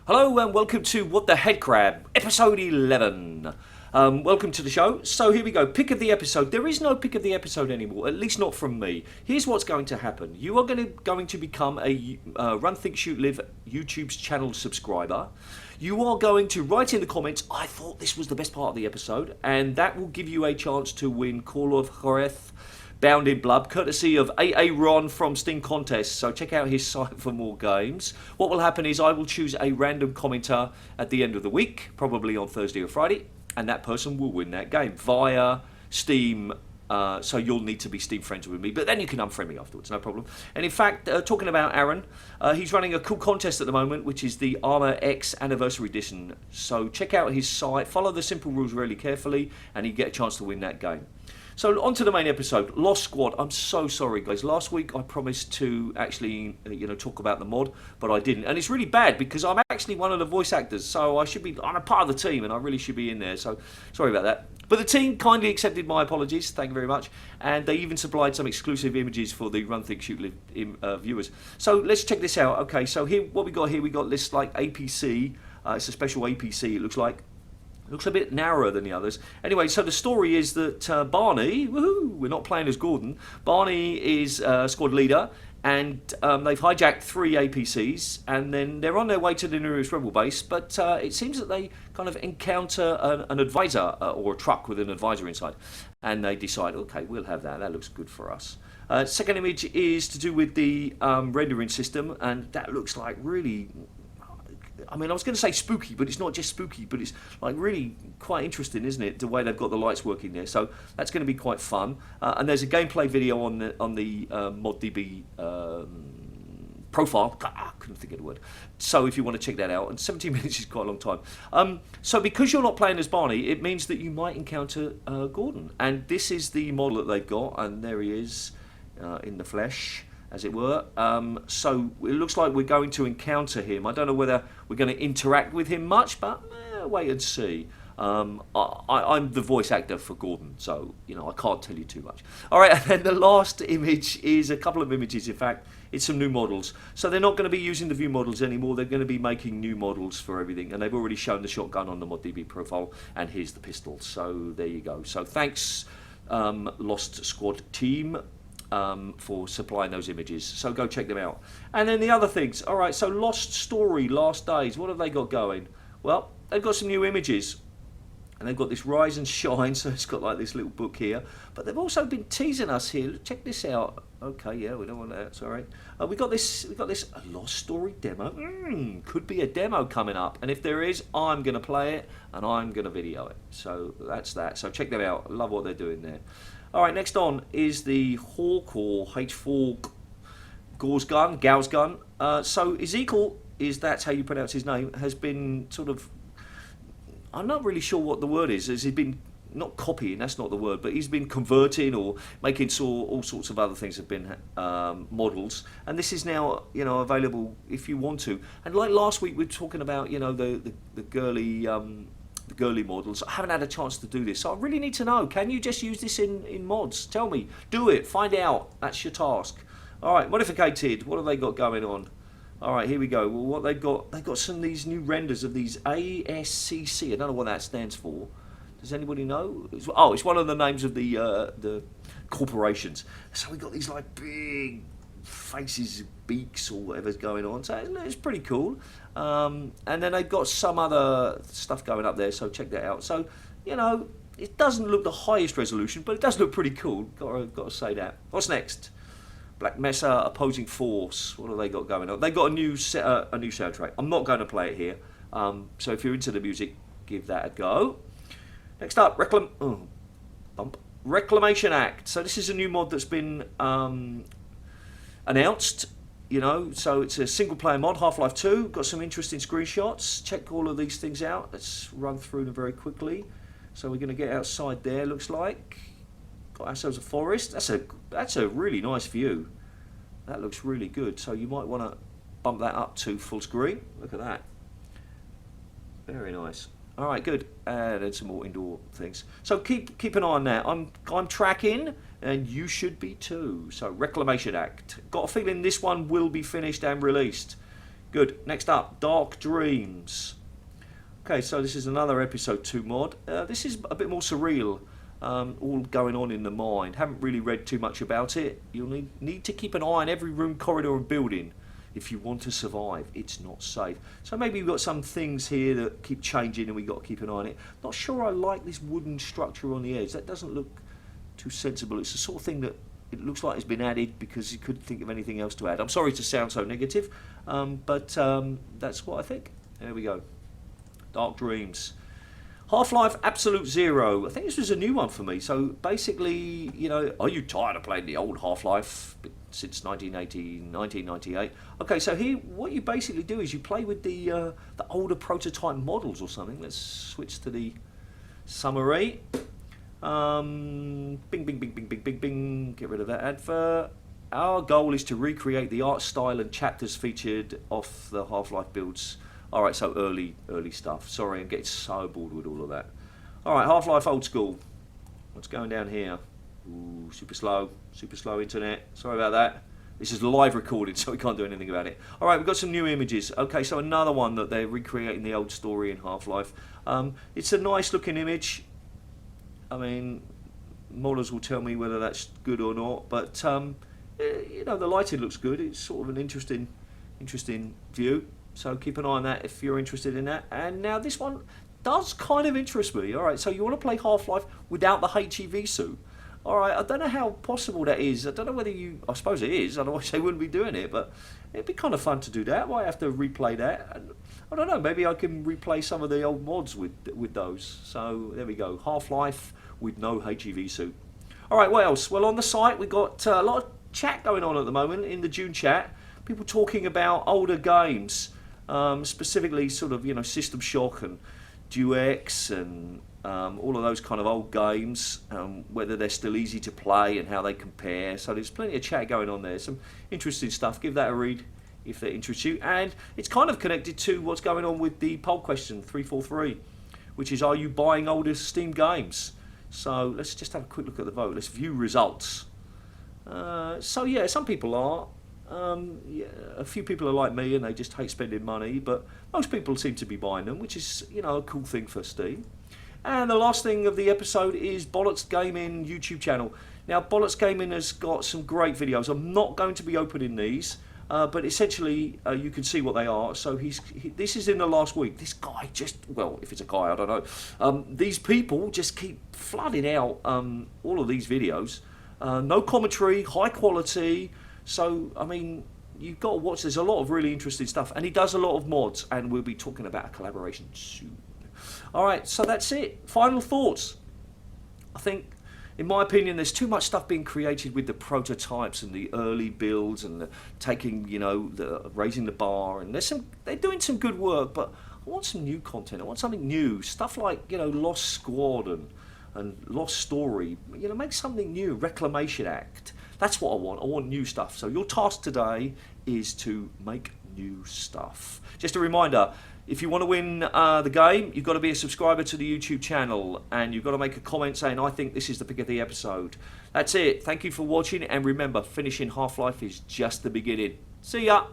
Hello and welcome to What the Headcrab, episode 11. Welcome to the show. So here we go, pick of the episode. There is no pick of the episode anymore, at least not from me. Here's what's going to happen. You are going to become a RunThinkShootLive YouTube's channel subscriber. You are going to write in the comments, I thought this was the best part of the episode, and that will give you a chance to win Call of Juarez Bound in Blood, courtesy of Ron from Steam Contest. So check out his site for more games. What will happen is I will choose a random commenter at the end of the week, probably on Thursday or Friday, and that person will win that game via Steam. So you'll need to be Steam friends with me, but then you can unfriend me afterwards, no problem. And in fact, talking about Aaron, he's running a cool contest at the moment, which is the Armour X Anniversary Edition. So check out his site, follow the simple rules really carefully, and you get a chance to win that game. So on to the main episode, Lost Squad. I'm so sorry, guys. Last week I promised to actually, talk about the mod, but I didn't. And it's really bad because I'm actually one of the voice actors, so I'm a part of the team, and I really should be in there. So sorry about that. But the team kindly accepted my apologies. Thank you very much. And they even supplied some exclusive images for the RunThinkShootLive viewers. So let's check this out. Okay, so here, what we got here, we got this like APC. It's a special APC. It looks like. Looks a bit narrower than the others. Anyway, so the story is that Barney, woohoo, we're not playing as Gordon. Barney is squad leader, and they've hijacked 3 APCs, and then they're on their way to the nearest rebel base. But it seems that they kind of encounter an advisor or a truck with an advisor inside, and they decide, okay, we'll have that. That looks good for us. Second image is to do with the rendering system, and that looks like really. I mean, I was going to say spooky, but it's not just spooky, but it's like really quite interesting, isn't it? The way they've got the lights working there. So that's going to be quite fun. And there's a gameplay video on the ModDB profile. I couldn't think of the word. So if you want to check that out, and 17 minutes is quite a long time. So because you're not playing as Barney, it means that you might encounter Gordon. And this is the model that they've got, and there he is in the flesh, as it were. So it looks like we're going to encounter him. I don't know whether we're going to interact with him much, but wait and see. I'm the voice actor for Gordon, so I can't tell you too much. All right, and then the last image is a couple of images. In fact, it's some new models. So they're not going to be using the view models anymore. They're going to be making new models for everything, and they've already shown the shotgun on the ModDB profile, and here's the pistol. So there you go. So thanks, Lost Squad team. For supplying those images, so go check them out. And then the other things, all right, so Lost Story, Last Days, what have they got going? Well, they've got some new images, and they've got this Rise and Shine, so it's got like this little book here, but they've also been teasing us here. Check this out. Okay, yeah, we don't want that, sorry. We got this Lost Story demo. Could be a demo coming up, and if there is, I'm going to play it, and I'm going to video it. So that's that. So check them out. I love what they're doing there. All right, next on is the Hawk or H4 Gauss gun. So Ezekiel, that's how you pronounce his name, has been sort of, I'm not really sure what the word is. Has he been, not copying, that's not the word, but he's been converting or making all sorts of other things have been models. And this is now, available if you want to. And like last week, we were talking about, the girly models. I haven't had a chance to do this, so I really need to know, can you just use this in mods? Tell me, do it, find out, that's your task. All right, modificated, what have they got going on? All right, here we go. Well, what they've got some of these new renders of these ASCC. I don't know what that stands for. Does anybody know? It's one of the names of the corporations. So we've got these like big faces, beaks, or whatever's going on. So it's pretty cool. And then they've got some other stuff going up there, so check that out. So, it doesn't look the highest resolution, but it does look pretty cool. Got to say that. What's next? Black Mesa Opposing Force. What have they got going on? They got a new soundtrack. I'm not going to play it here. So if you're into the music, give that a go. Next up, Reclamation Act. So this is a new mod that's been announced. So it's a single player mod, Half-Life 2, got some interesting screenshots. Check all of these things out. Let's run through them very quickly. So we're going to get outside there, looks like. Got ourselves a forest. That's a really nice view. That looks really good. So you might want to bump that up to full screen. Look at that. Very nice. All right, good. And then some more indoor things. So keep an eye on that. I'm tracking, and you should be too. So Reclamation Act. Got a feeling this one will be finished and released. Good. Next up, Dark Dreams. Okay, so this is another episode 2 mod. This is a bit more surreal, all going on in the mind. Haven't really read too much about it. You'll need to keep an eye on every room, corridor and building if you want to survive. It's not safe. So maybe we've got some things here that keep changing and we've got to keep an eye on it. Not sure I like this wooden structure on the edge. That doesn't look too sensible. It's the sort of thing that it looks like it's been added because you couldn't think of anything else to add. I'm sorry to sound so negative, but that's what I think. There we go. Dark Dreams. HalfLife Absolute Zero. I think this was a new one for me. So basically, you know, are you tired of playing the old Half-Life since 1998? Okay, so here, what you basically do is you play with the older prototype models or something. Let's switch to the summary. Bing, bing, bing, bing, bing, bing, bing. Get rid of that advert. Our goal is to recreate the art style and chapters featured off the Half-Life builds. Alright, so early stuff. Sorry, I'm getting so bored with all of that. Alright, HalfLife Old School. What's going down here? Ooh, super slow internet. Sorry about that. This is live recorded, so we can't do anything about it. Alright, we've got some new images. Okay, so another one that they're recreating the old story in Half-Life. It's a nice looking image. I mean, modders will tell me whether that's good or not, but you know, the lighting looks good. It's sort of an interesting view. So keep an eye on that if you're interested in that. And now this one does kind of interest me. All right, so you want to play Half-Life without the HEV suit. All right, I don't know how possible that is. I don't know whether you... I suppose it is, otherwise they wouldn't be doing it. But it'd be kind of fun to do that. I might have to replay that. And I don't know, maybe I can replay some of the old mods with those. So there we go. Half-Life with no HEV suit. All right, what else? Well, on the site, we've got a lot of chat going on at the moment in the June chat. People talking about older games. Specifically sort of, you know, System Shock and Duex and all of those kind of old games, whether they're still easy to play and how they compare. So there's plenty of chat going on there, some interesting stuff. Give that a read if that interests you. And it's kind of connected to what's going on with the poll question 343, which is, are you buying older Steam games? So let's just have a quick look at the vote. Let's view results. So yeah, some people are. Yeah, a few people are like me and they just hate spending money, but most people seem to be buying them, which is, you know, a cool thing for Steam. And the last thing of the episode is Bollocks Gaming YouTube channel. Now, Bollocks Gaming has got some great videos. I'm not going to be opening these, but essentially you can see what they are. So this is in the last week. This guy just, well, if it's a guy, I don't know. These people just keep flooding out all of these videos. No commentary, high quality. So, I mean, you've got to watch. There's a lot of really interesting stuff. And he does a lot of mods. And we'll be talking about a collaboration soon. All right, so that's it. Final thoughts. I think, in my opinion, there's too much stuff being created with the prototypes and the early builds and the taking, you know, raising the bar. And they're doing some good work, but I want some new content. I want something new. Stuff like, you know, Lost Squad and Lost Story. You know, make something new. Reclamation Act. That's what I want. I want new stuff. So your task today is to make new stuff. Just a reminder, if you want to win the game, you've got to be a subscriber to the YouTube channel and you've got to make a comment saying, I think this is the pick of the episode. That's it. Thank you for watching, and remember, finishing Half-Life is just the beginning. See ya!